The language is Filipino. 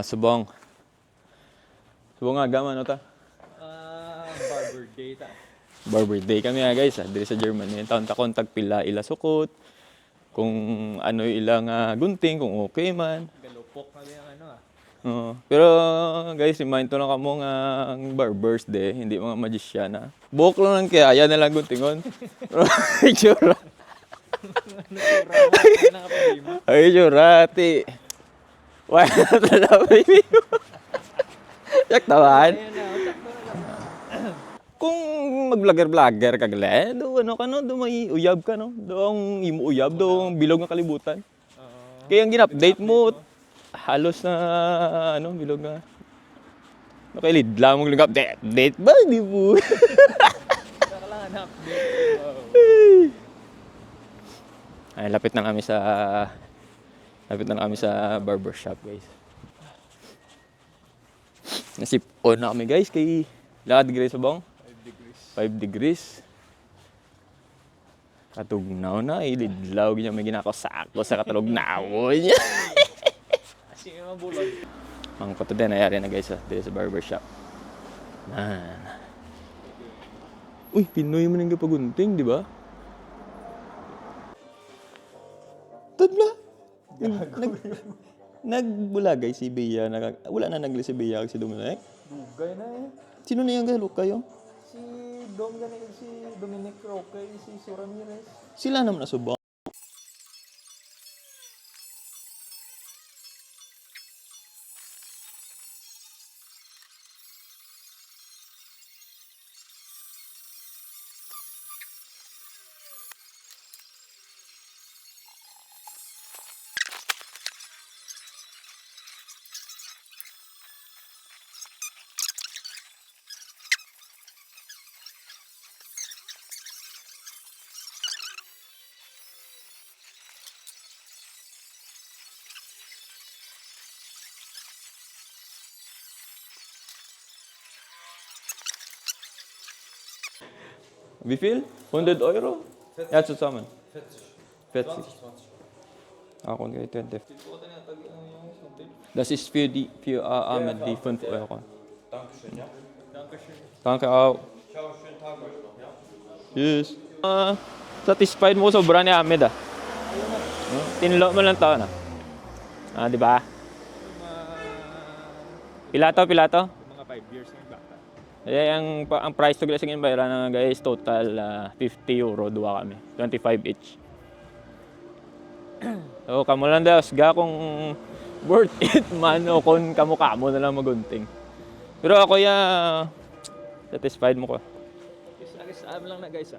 Subong. Subong nga gama ano ta? Barber Day ta. Barber Day kami guys, diri sa Germany. Taon ta kontak pila ila sukot. Kung ano ilang gunting, kung okay man. Galupok kami ang ano Pero guys, remind to na kamo nga ang barbers day, hindi mga magician na. Buhok lang lang kaya, yan na lang guntingon. Ay, tsura. Ay, tsura, ti. Wala na talaga, baby. Yak tawan. Kung mag-vlogger-vlogger ka gali, do ano ka no, do may uyab ka no. Do ang imo uyab, do ang bilog nga kalibutan. Kaya ang gin-update mo, halos na ano, bilog na. Nakailidla mong lingap. Date ba? Di po. Kailangan update. Ay, lapit na kami sa barbershop, guys. Nasip-on na kami, guys, kay lakad degree sa bong? 5 degrees. Katugnaw na, ilidlaw niya may ginakasako sa katulognaw niya. Kasi yung bulog. Ang koto din, nangyari na guys, dito sa barbershop. Man. Uy, Pinoy mo nang kapagunting, di ba? Tadla! Nagbulagay si Bea, wala na nagli si Bea si Dominic. Dugay na eh. Sino na yung galok kayo? Si Dom ganun, si Dominic Roque, si Ramirez. Sila naman nasubok. Wie viel? 100 Euro? Ja, zusammen. 40. Ako kay 20. Das ist für Ahmed die 5 Euro. Dankeschön, ja. Dankeschön. Danke auch. Ciao, schönen Tag euch noch, ja. Yes. Satisfied mo sobra ni Ahmed Tinlo mo lang taon di ba? Pilato? Mga 5 years ng bata. Ang price to glass ng bayaran na guys, total 50 euro, duwa kami. 25 each. So, kamo lang daw, ga kung worth it man o kung kamukha mo na lang magunting. Pero ako satisfied mo ko. Isa lang na guys